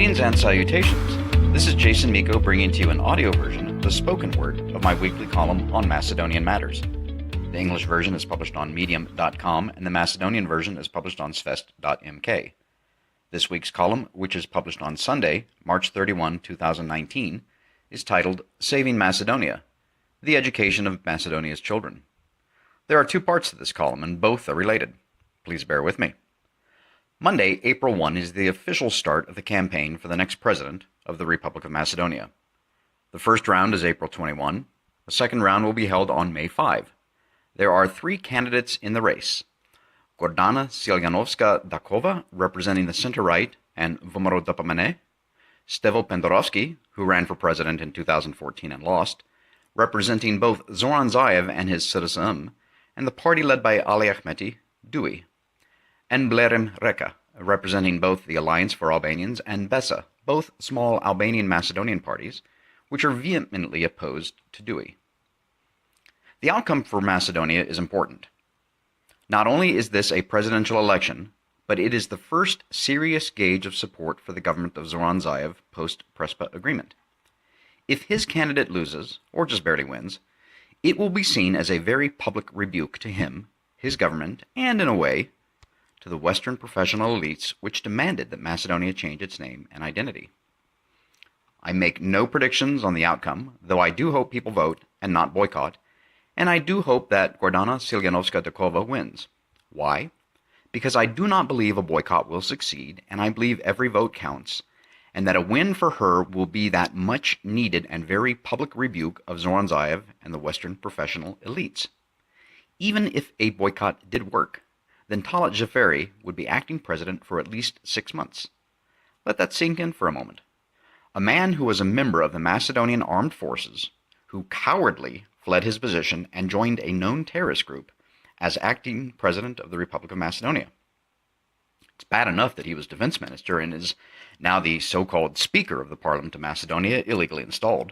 Greetings and salutations. This is Miko bringing to you an audio version, the spoken word, of my weekly column on Macedonian matters. The English version is published on Medium.com, and the Macedonian version is published on Svest.mk. This week's column, which is published on Sunday, March 31, 2019, is titled Saving Macedonia, the Education of Macedonia's Children. There are two parts to this column, and both are related. Please bear with me. Monday, April 1, is the official start of the campaign for the next president of the Republic of Macedonia. The first round is April 21. The second round will be held on May 5. There are three candidates in the race: Gordana Siljanovska-Dakova, representing the center-right, and Vomarodopamene; Stevo Pendorovski, who ran for president in 2014 and lost, representing both Zoran Zaev and his SRSM, and the party led by Ali Ahmeti, DUI; and Blerim Reka, representing both the Alliance for Albanians and BESA, both small Albanian Macedonian parties, which are vehemently opposed to DUI. The outcome for Macedonia is important. Not only is this a presidential election, but it is the first serious gauge of support for the government of Zoran Zaev post-Prespa agreement. If his candidate loses, or just barely wins, it will be seen as a very public rebuke to him, his government, and in a way, to the Western professional elites which demanded that Macedonia change its name and identity. I make no predictions on the outcome, though I do hope people vote and not boycott, and I do hope that Gordana Siljanovska-Dakova wins. Why? Because I do not believe a boycott will succeed, and I believe every vote counts, and that a win for her will be that much needed and very public rebuke of Zoran Zaev and the Western professional elites. Even if a boycott did work, then Talat Jaferi would be acting president for at least 6 months. Let that sink in for a moment. A man who was a member of the Macedonian armed forces, who cowardly fled his position and joined a known terrorist group as acting president of the Republic of Macedonia. It's bad enough that he was defense minister and is now the so-called Speaker of the Parliament of Macedonia, illegally installed.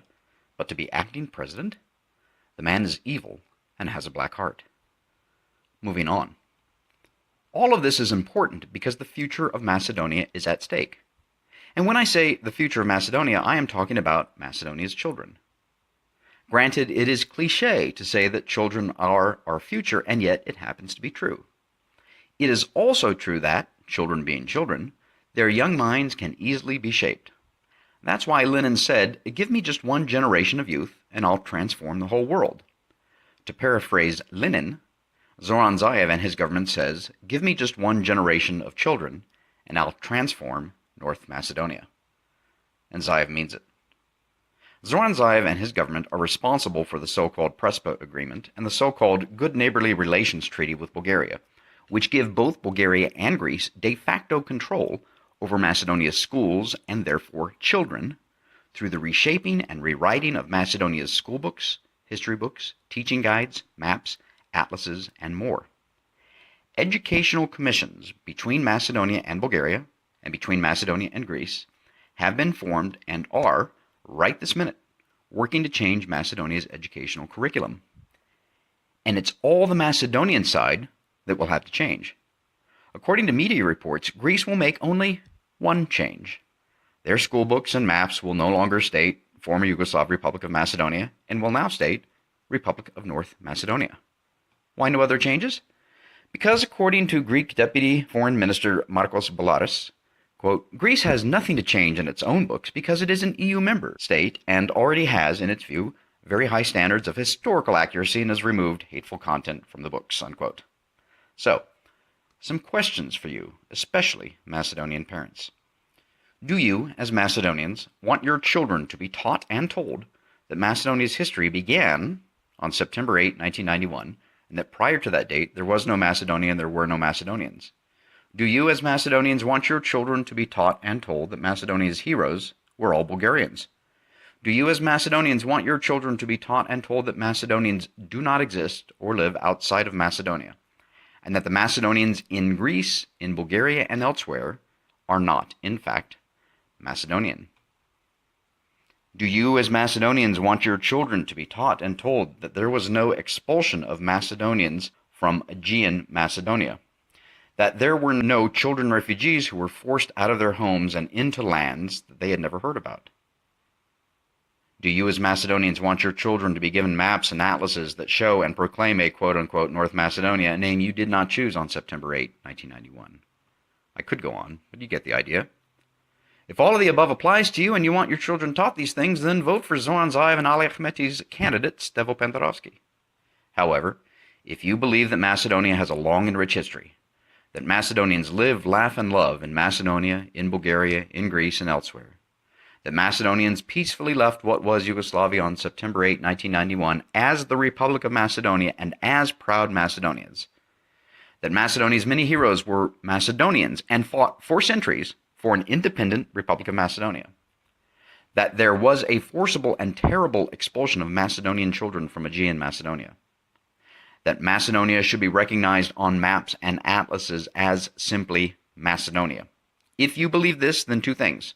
But to be acting president? The man is evil and has a black heart. Moving on. All of this is important because the future of Macedonia is at stake. And when I say the future of Macedonia, I am talking about Macedonia's children. Granted, it is cliché to say that children are our future, and yet it happens to be true. It is also true that, children being children, their young minds can easily be shaped. That's why Lenin said, "Give me just one generation of youth, and I'll transform the whole world." To paraphrase Lenin, Zoran Zaev and his government says, "Give me just one generation of children, and I'll transform North Macedonia." And Zaev means it. Zoran Zaev and his government are responsible for the so-called Prespa Agreement and the so-called Good Neighborly Relations Treaty with Bulgaria, which give both Bulgaria and Greece de facto control over Macedonia's schools and therefore children through the reshaping and rewriting of Macedonia's school books, history books, teaching guides, maps, atlases, and more. Educational commissions between Macedonia and Bulgaria, and between Macedonia and Greece, have been formed and are, right this minute, working to change Macedonia's educational curriculum. And it's all the Macedonian side that will have to change. According to media reports, Greece will make only one change. Their school books and maps will no longer state former Yugoslav Republic of Macedonia and will now state Republic of North Macedonia. Why no other changes? Because according to Greek Deputy Foreign Minister Markos Bolaris, quote, "Greece has nothing to change in its own books because it is an EU member state and already has, in its view, very high standards of historical accuracy and has removed hateful content from the books," unquote. So, some questions for you, especially Macedonian parents. Do you, as Macedonians, want your children to be taught and told that Macedonia's history began on September 8, 1991, and that prior to that date there was no Macedonia and there were no Macedonians? Do you, as Macedonians, want your children to be taught and told that Macedonia's heroes were all Bulgarians? Do you, as Macedonians, want your children to be taught and told that Macedonians do not exist or live outside of Macedonia, and that the Macedonians in Greece, in Bulgaria, and elsewhere are not, in fact, Macedonian? Do you, as Macedonians, want your children to be taught and told that there was no expulsion of Macedonians from Aegean Macedonia, that there were no children refugees who were forced out of their homes and into lands that they had never heard about. Do you as Macedonians want your children to be given maps and atlases that show and proclaim a quote-unquote North Macedonia, a name you did not choose on September 8, 1991? I could go on, but you get the idea. If all of the above applies to you and you want your children taught these things, then vote for Zoran Zaev and Ali Ahmeti's candidate, Stevo Pendarovsky. However, if you believe that Macedonia has a long and rich history, that Macedonians live, laugh, and love in Macedonia, in Bulgaria, in Greece, and elsewhere, that Macedonians peacefully left what was Yugoslavia on September 8, 1991 as the Republic of Macedonia and as proud Macedonians, that Macedonia's many heroes were Macedonians and fought for centuries for an independent Republic of Macedonia, that there was a forcible and terrible expulsion of Macedonian children from Aegean Macedonia, that Macedonia should be recognized on maps and atlases as simply Macedonia. If you believe this, then two things.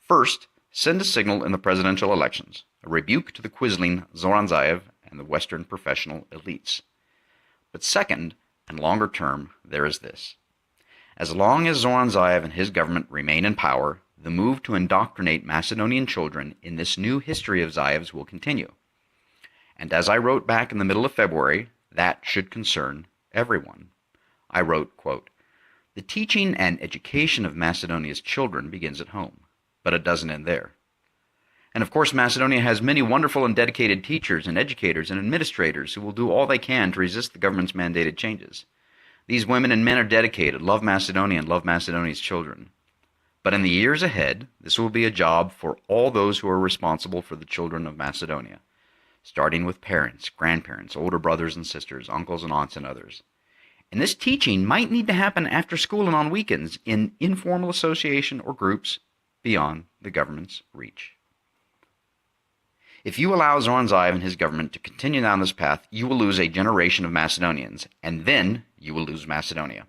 First, send a signal in the presidential elections, a rebuke to the quisling Zoran Zaev and the Western professional elites. But second, and longer term, there is this. As long as Zoran Zaev and his government remain in power, the move to indoctrinate Macedonian children in this new history of Zaev's will continue. And as I wrote back in the middle of February, that should concern everyone. I wrote, quote, "The teaching and education of Macedonia's children begins at home, but it doesn't end there. And of course, Macedonia has many wonderful and dedicated teachers and educators and administrators who will do all they can to resist the government's mandated changes. These women and men are dedicated, love Macedonia, and love Macedonia's children. But in the years ahead, this will be a job for all those who are responsible for the children of Macedonia, starting with parents, grandparents, older brothers and sisters, uncles and aunts, and others. And this teaching might need to happen after school and on weekends in informal association or groups beyond the government's reach. If you allow Zoran Zaev and his government to continue down this path, you will lose a generation of Macedonians, and then you will lose Macedonia.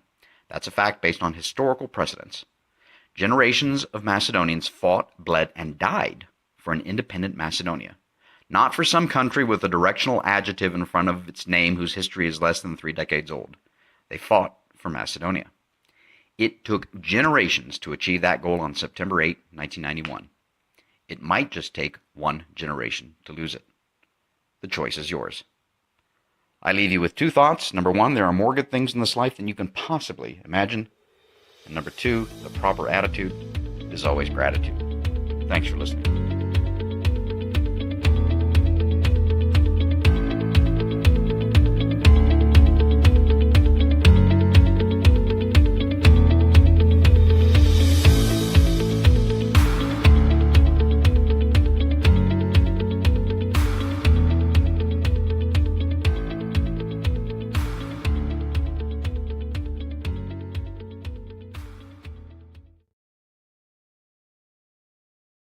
That's a fact based on historical precedents. Generations of Macedonians fought, bled, and died for an independent Macedonia, not for some country with a directional adjective in front of its name whose history is less than 3 decades old. They fought for Macedonia. It took generations to achieve that goal on September 8, 1991. It might just take one generation to lose it. The choice is yours. I leave you with 2 thoughts. Number 1, there are more good things in this life than you can possibly imagine. And number 2, the proper attitude is always gratitude. Thanks for listening.